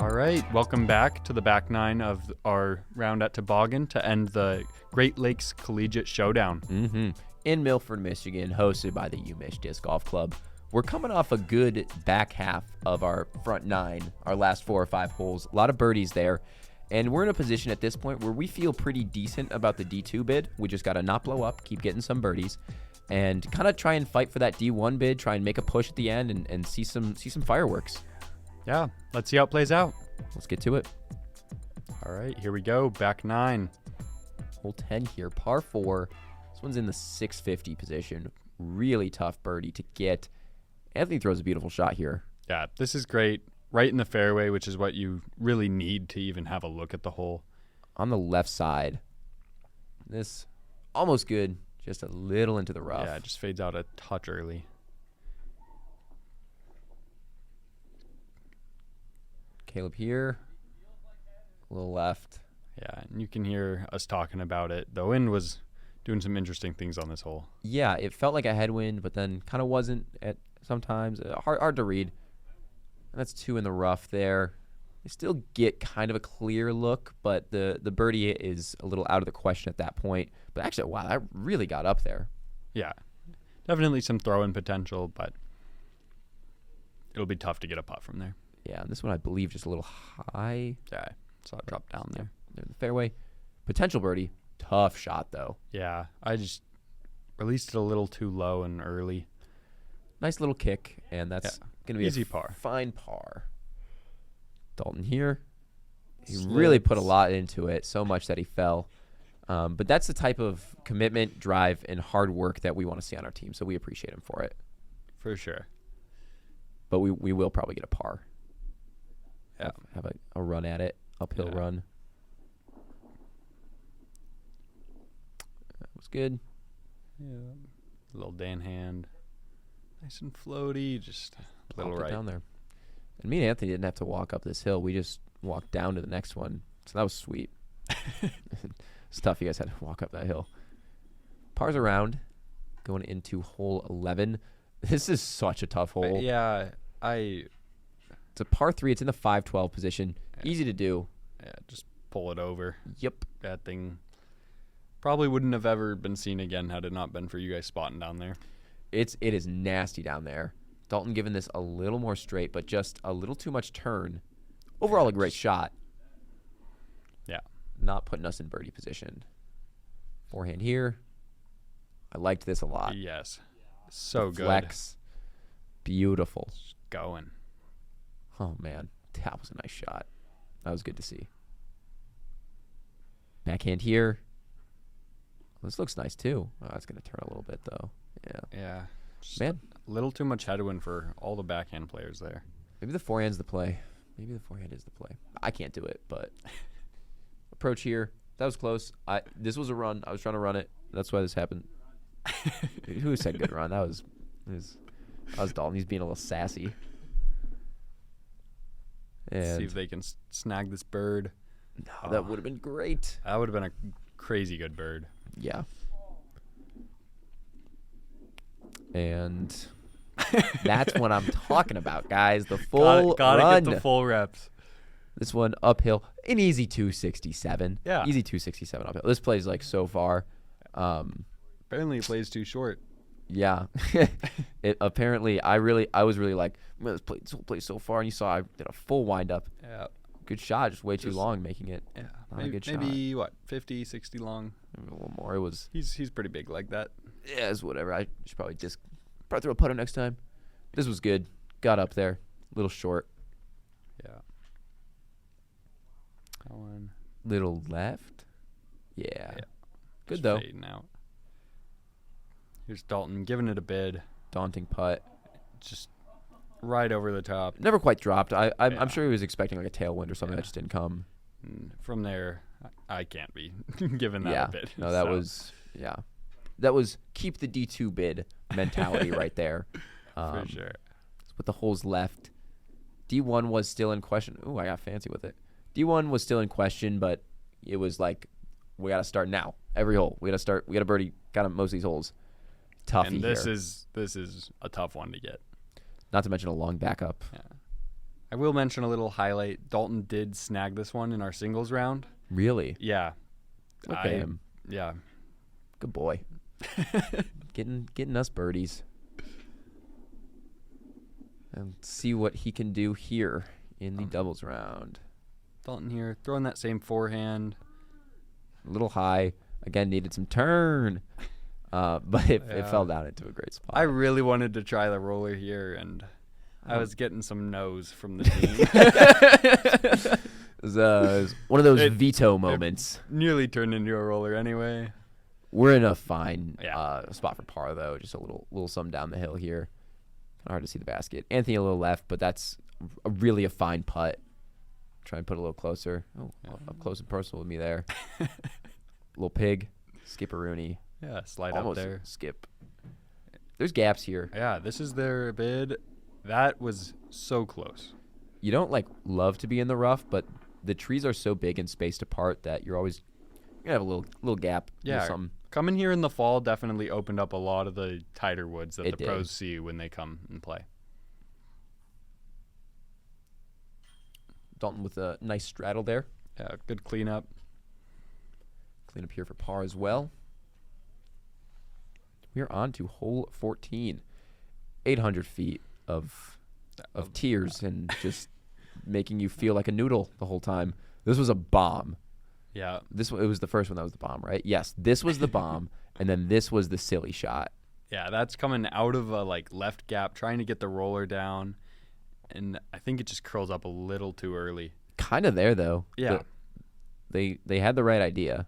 All right, welcome back to the back nine of our round at Toboggan to end the Great Lakes Collegiate Showdown. In Milford, Michigan, hosted by the UMich Disc Golf Club. We're coming off a good back half of our front nine, our last 4 or 5 holes. A lot of birdies there. And we're in a position at this point where we feel pretty decent about the D2 bid. We just got to not blow up, keep getting some birdies, and kind of try and fight for that D1 bid, try and make a push at the end and see some fireworks. Yeah, let's see how it plays out. Let's get to it. All right, here we go, back nine. Hole 10 here, par 4. This one's in the 650 position. Really tough birdie to get. Anthony throws a beautiful shot here. Yeah, this is great. Right in the fairway, which is what you really need to even have a look at the hole. On the left side. This almost good, just a little into the rough. Yeah, it just fades out a touch early. Caleb here. A little left. Yeah, and you can hear us talking about it. The wind was doing some interesting things on this hole. Yeah, it felt like a headwind, but then kind of wasn't at sometimes. Hard to read. And that's 2 in the rough there. They still get kind of a clear look, but the birdie is a little out of the question at that point. But actually, wow, that really got up there. Yeah, definitely some throw-in potential, but it'll be tough to get a putt from there. Yeah, and this one I believe just a little high. Yeah, I saw it drop down there. There's the fairway. Potential birdie. Tough shot, though. Yeah, I just released it a little too low and early. Nice little kick, and that's going to be easy a par. Fine par. Dalton here. He really put a lot into it, so much that he fell. But that's the type of commitment, drive, and hard work that we want to see on our team, so we appreciate him for it. For sure. But we will probably get a par. Yeah. Have a run at it, uphill run. That was good. Yeah. Little Dan hand. Nice and floaty, just a little right down there. And me and Anthony didn't have to walk up this hill. We just walked down to the next one. So that was sweet. It's tough. You guys had to walk up that hill. Pars around, going into hole 11. This is such a tough hole. It's a par 3. It's in the 512 position. Yeah. Easy to do. Yeah, just pull it over. Yep. That thing probably wouldn't have ever been seen again had it not been for you guys spotting down there. It is nasty down there. Dalton giving this a little more straight, but just a little too much turn. Overall, a great shot. Yeah. Not putting us in birdie position. Forehand here. I liked this a lot. Yes. So good. Flex. Beautiful. Just going. Oh, man. That was a nice shot. That was good to see. Backhand here. This looks nice, too. Oh, it's going to turn a little bit, though. Yeah. Just Man. a little too much headwind for all the backhand players there. Maybe the forehand's the play. Maybe the forehand is the play. I can't do it, but approach here. That was close. This was a run. I was trying to run it. That's why this happened. Who said good run? That was Dalton. He's being a little sassy. And see if they can snag this bird. No, that would have been great. That would have been a crazy good bird. Yeah. And that's what I'm talking about, guys. The full gotta run. Get the full reps. This one uphill. An easy 267. Yeah. Easy 267 uphill. This plays like so far. Apparently it plays too short. Yeah. Apparently I was really like, man, this whole plays so far, and you saw I did a full wind up. Yeah. Good shot, just way too long making it. Yeah. Not a good shot. Maybe what, 50, 60 long? Maybe a little more. It was He's pretty big like that. Yeah, it's whatever. I should probably throw a putter next time. This was good. Got up there. A little short. Yeah. That one. Little left. Yeah. Good Just though. Fading out. Here's Dalton giving it a bid. Daunting putt. Just right over the top. Never quite dropped. I'm sure he was expecting like a tailwind or something that just didn't come. And from there, I can't be giving that a bid. No, that was That was keep the D2 bid mentality right there. For sure. With the holes left. D1 was still in question. Ooh, I got fancy with it. D1 was still in question, but it was like, we got to start now. Every hole. We got to birdie most of these holes. Toughy and this here. is a tough one to get. Not to mention a long backup. Yeah. I will mention a little highlight. Dalton did snag this one in our singles round. Really? Yeah. Look at him. Yeah. Good boy. getting us birdies. And see what he can do here in the doubles round. Dalton here, throwing that same forehand. A little high. Again, needed some turn. But it fell down into a great spot. I really wanted to try the roller here, and I was getting some no's from the team. It was one of those veto moments. Nearly turned into a roller anyway. We're in a fine spot for par, though. Just a little some down the hill here. Hard to see the basket. Anthony a little left, but that's really a fine putt. Try and put it a little closer. Oh, up close and personal with me there. Little pig. Skipperoonie. Yeah, slide Almost up there. Skip. There's gaps here. Yeah, this is their bid. That was so close. You don't love to be in the rough, but the trees are so big and spaced apart that you're always gonna have a little gap. Yeah, something. Coming here in the fall definitely opened up a lot of the tighter woods that It the pros did. see when they come and play. Dalton with a nice straddle there. Yeah, good cleanup. Clean up here for par as well. We are on to hole 14. 800 feet of tears and just making you feel like a noodle the whole time. This was a bomb. Yeah. It was the first one that was the bomb, right? Yes, this was the bomb, and then this was the silly shot. Yeah, that's coming out of a left gap, trying to get the roller down, and I think it just curls up a little too early. Kind of there though. Yeah. They had the right idea.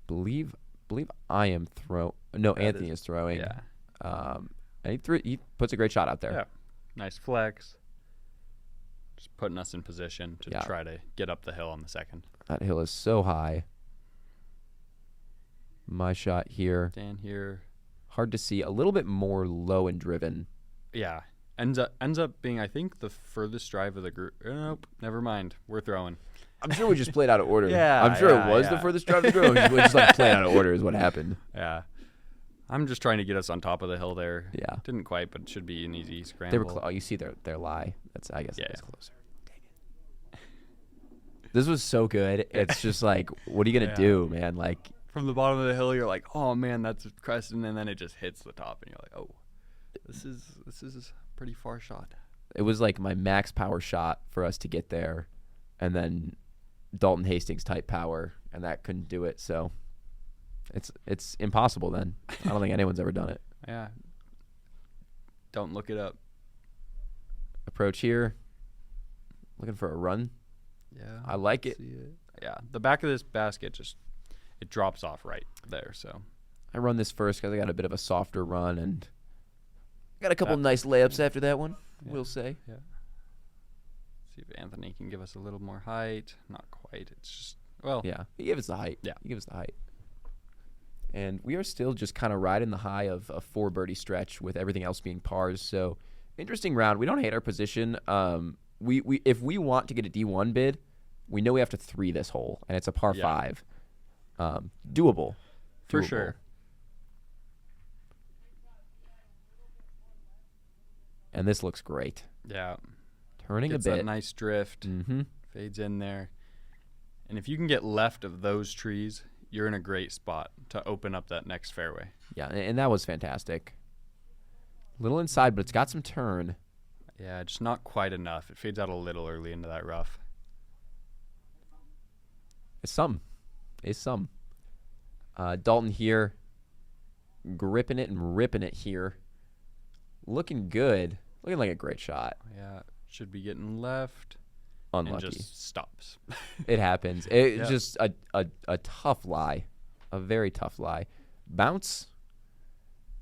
Believe I am Anthony is throwing. Yeah. And he puts a great shot out there. Yeah. Nice flex. Just putting us in position to try to get up the hill on the second. That hill is so high. My shot here. Dan here. Hard to see. A little bit more low and driven. Yeah. Ends up being, I think, the furthest drive of the group. Nope. Never mind. We're throwing. I'm sure we just played out of order. Yeah, I'm sure yeah, it was the furthest drive of the group. We just played out of order is what happened. Yeah. I'm just trying to get us on top of the hill there. Yeah. Didn't quite, but it should be an easy scramble. They were you see their lie. I guess Yeah. it's closer. Dang it. This was so good. It's just what are you gonna do, man? From the bottom of the hill, you're like, oh man, that's cresting, and then it just hits the top, and you're like, oh, this is a pretty far shot. It was my max power shot for us to get there, and then Dalton Hastings type power, and that couldn't do it. So it's impossible. Then I don't think anyone's ever done it. Yeah. Don't look it up. Approach here. Looking for a run. Yeah. I like it. See it. Yeah. The back of this basket it drops off right there. So I run this first because I got a bit of a softer run and got a couple nice layups after that one. Yeah. We'll say. Yeah. See if Anthony can give us a little more height. Not quite. It's just yeah. He gave us the height. Yeah. He gave us the height. And we are still just kind of riding the high of a 4 birdie stretch with everything else being pars. So interesting round. We don't hate our position. We if we want to get a D1 bid, we know we have to 3 this hole, and it's a par 5. Doable. For sure. And this looks great. Yeah. Turning Gets a bit. that nice drift. Mm-hmm. Fades in there. And if you can get left of those trees, you're in a great spot to open up that next fairway. Yeah, and that was fantastic. Little inside, but it's got some turn. Yeah, just not quite enough. It fades out a little early into that rough. It's some. Dalton here, gripping it and ripping it here. Looking good. Looking like a great shot. Yeah, should be getting left. Unlucky. And just stops. It happens. It's just a tough lie. A very tough lie. Bounce.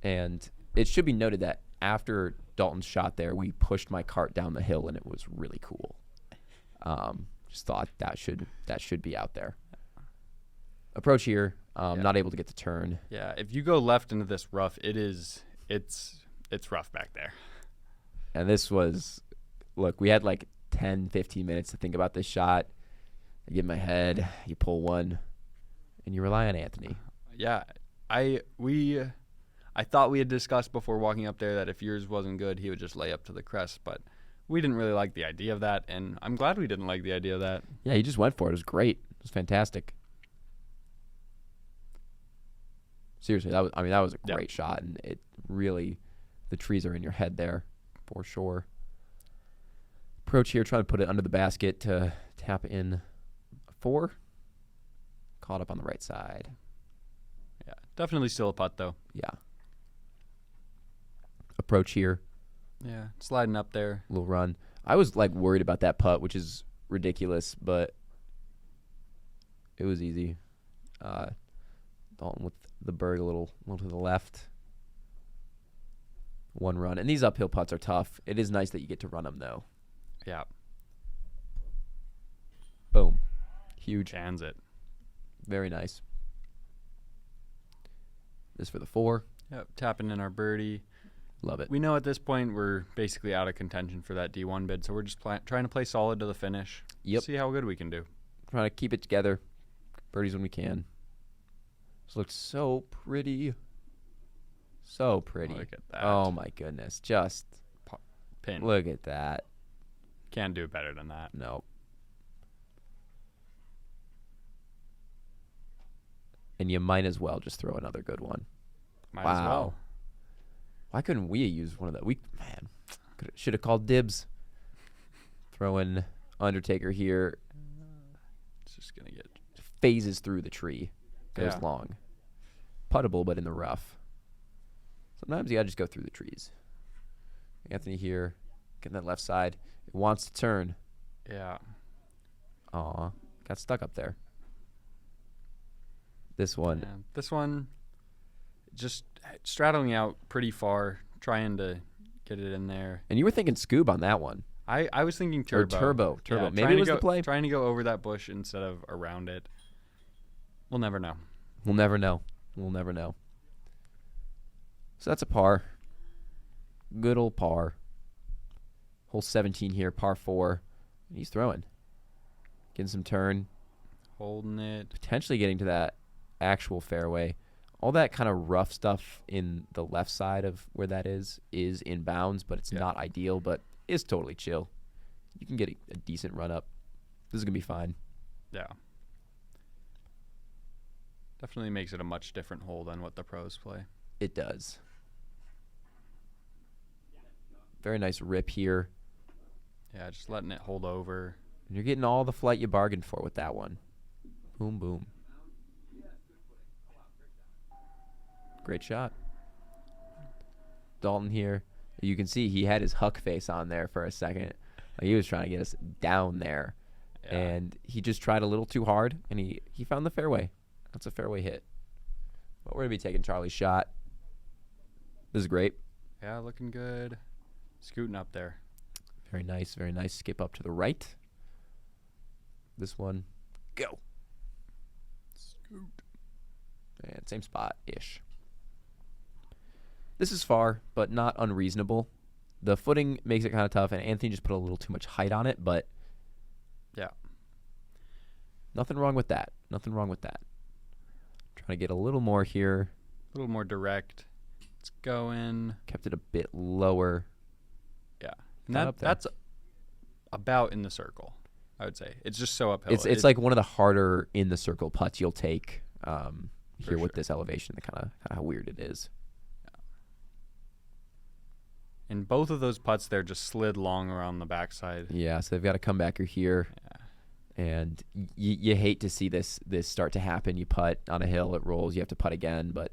And it should be noted that after Dalton's shot there, we pushed my cart down the hill, and it was really cool. Just thought that should be out there. Approach here. Not able to get the turn. Yeah, if you go left into this rough, it's rough back there. And this was, look, we had 10, 15 minutes to think about this shot. I get in my head, you pull one, and you rely on Anthony. Yeah, I thought we had discussed before walking up there that if yours wasn't good, he would just lay up to the crest, but we didn't really like the idea of that, and I'm glad we didn't like the idea of that. Yeah, he just went for it. It was great. It was fantastic. Seriously, that was a great shot, and it really, the trees are in your head there, for sure. Approach here, trying to put it under the basket to tap in a 4. Caught up on the right side. Yeah, definitely still a putt, though. Yeah. Approach here. Yeah, sliding up there. Little run. I was like worried about that putt, which is ridiculous, but it was easy. Dalton with the bird a little to the left. 1 run. And these uphill putts are tough. It is nice that you get to run them, though. Yeah. Boom. Huge. Cans it. Very nice. This for the 4. Yep, tapping in our birdie. Love it. We know at this point we're basically out of contention for that D1 bid, so we're just trying to play solid to the finish. Yep. See how good we can do. Trying to keep it together. Birdies when we can. This looks so pretty. So pretty. Look at that. Oh, my goodness. Just Pin. look at that. Can't do better than that. Nope. And you might as well just throw another good one. Might as well. Why couldn't we use one of that? Should have called dibs. Throwing Undertaker here. It's just going to get... Phases through the tree. Goes Yeah. long. Puttable, but in the rough. Sometimes you got to just go through the trees. Anthony here. Getting that left side. It wants to turn. Yeah. Aw. Got stuck up there. This one. Yeah. This one, just straddling out pretty far, trying to get it in there. And you were thinking Scoob on that one. I was thinking turbo. Turbo. Yeah, Maybe it was the play. Trying to go over that bush instead of around it. We'll never know. We'll never know. We'll never know. So that's a par. Good old par. Hole 17 here, par 4. And he's throwing. Getting some turn. Holding it. Potentially getting to that actual fairway. All that kind of rough stuff in the left side of where that is in bounds, but it's not ideal, but is totally chill. You can get a decent run up. This is going to be fine. Yeah. Definitely makes it a much different hole than what the pros play. It does. Very nice rip here. Yeah, just letting it hold over. And you're getting all the flight you bargained for with that one. Boom, boom. Great shot. Dalton here. You can see he had his Huck face on there for a second. Like he was trying to get us down there. Yeah. And he just tried a little too hard, and he found the fairway. That's a fairway hit. But we're going to be taking Charlie's shot. This is great. Yeah, looking good. Scooting up there. Very nice, very nice. Skip up to the right. This one. Go. Scoot. And same spot-ish. This is far, but not unreasonable. The footing makes it kind of tough, and Anthony just put a little too much height on it, but yeah. Nothing wrong with that. Nothing wrong with that. Trying to get a little more here. A little more direct. It's going. Kept it a bit lower. Yeah. And that's about in the circle, I would say. It's just so uphill. It's like one of the harder in the circle putts you'll take here with this elevation. Kind of how weird it is. And both of those putts there just slid long around the backside. Yeah, so they've got to come back here. Yeah. And you hate to see this start to happen. You putt on a hill, it rolls, you have to putt again. But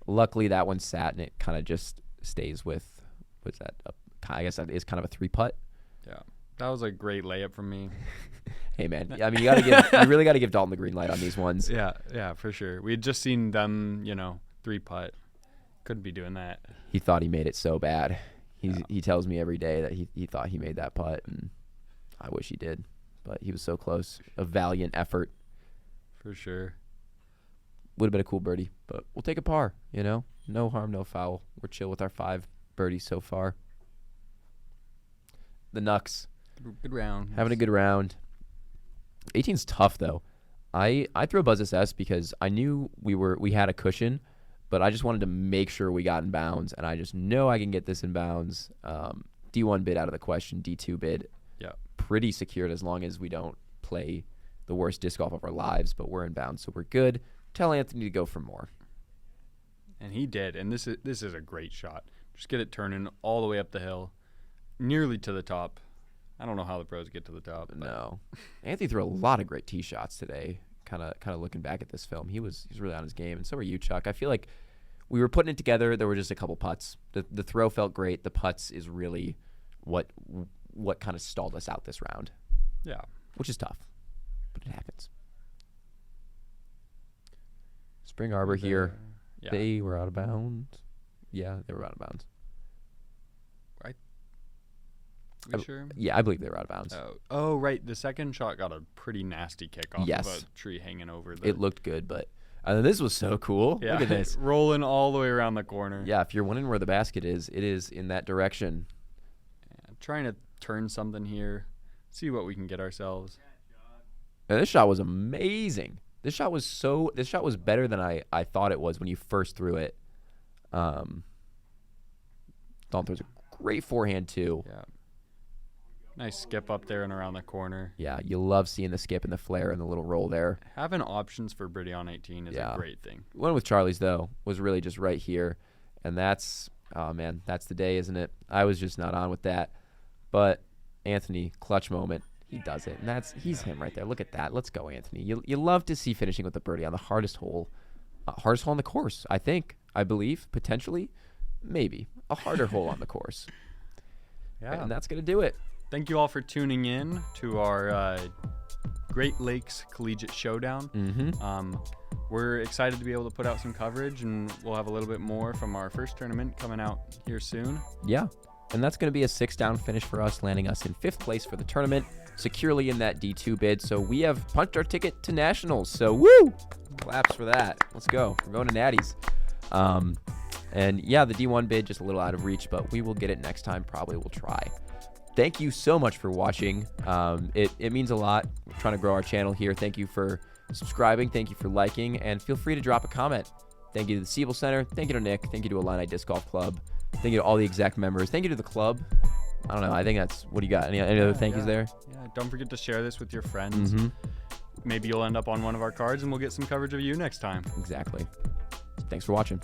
luckily that one sat, and it kind of just stays with, what's that? I guess that is kind of a 3-putt. Yeah, that was a great layup from me. Hey, man. I mean, you really got to give Dalton the green light on these ones. Yeah, for sure. We had just seen them, 3-putt. Couldn't be doing that. He thought he made it so bad. He tells me every day that he thought he made that putt, and I wish he did. But he was so close. A valiant effort. For sure. Would have been a cool birdie, but we'll take a par, No harm, no foul. We're chill with our 5 birdies so far. The Knucks. Good round. Having a good round. 18's tough, though. I threw a Buzz SS because I knew we had a cushion, but I just wanted to make sure we got in bounds, and I just know I can get this in bounds. D1 bid out of the question, D2 bid pretty secured as long as we don't play the worst disc golf of our lives, but we're in bounds, so we're good. Tell Anthony to go for more. And he did, and this is a great shot. Just get it turning all the way up the hill, nearly to the top. I don't know how the pros get to the top. No. Anthony threw a lot of great tee shots today. Kind of looking back at this film, he's really on his game, and so are you, Chuck. I feel like we were putting it together. There were just a couple putts. The throw felt great. The putts is really what kind of stalled us out this round. Yeah, which is tough, but it happens. Spring Arbor here. Yeah. They were out of bounds. Yeah, they were out of bounds. Right? You sure? Yeah, I believe they were out of bounds. Oh, right. The second shot got a pretty nasty kick off of a tree hanging over there. It looked good, but this was so cool. Yeah. Look at this. Rolling all the way around the corner. Yeah, if you're wondering where the basket is, it is in that direction. Yeah, trying to turn something here, see what we can get ourselves. And this shot was amazing. This shot was better than I thought it was when you first threw it. Dalton throws a great forehand too. Yeah. Nice skip up there and around the corner. Yeah, you love seeing the skip and the flare and the little roll there. Having options for birdie on 18 is a great thing. One with Charlie's though was really just right here, and that's the day, isn't it? I was just not on with that, but Anthony, clutch moment. He does it, and he's him right there. Look at that. Let's go, Anthony. You love to see finishing with a birdie on the hardest hole on the course. I believe, potentially, maybe a harder hole on the course. Yeah, and that's gonna do it. Thank you all for tuning in to our Great Lakes Collegiate Showdown. Mm-hmm. We're excited to be able to put out some coverage, and we'll have a little bit more from our first tournament coming out here soon. Yeah, and that's going to be a 6-down finish for us, landing us in 5th place for the tournament, securely in that D2 bid. So we have punched our ticket to nationals. So woo! Claps for that. Let's go. We're going to Natties. And yeah, the D1 bid just a little out of reach, but we will get it next time. Probably we'll try. Thank you so much for watching. It means a lot. We're trying to grow our channel here. Thank you for subscribing. Thank you for liking, and feel free to drop a comment. Thank you to the Siebel Center. Thank you to Nick. Thank you to Illini Disc Golf Club. Thank you to all the exec members. Thank you to the club. I don't know. I think that's what do you got? Any other thank yous there? Yeah. Don't forget to share this with your friends. Mm-hmm. Maybe you'll end up on one of our cards, and we'll get some coverage of you next time. Exactly. Thanks for watching.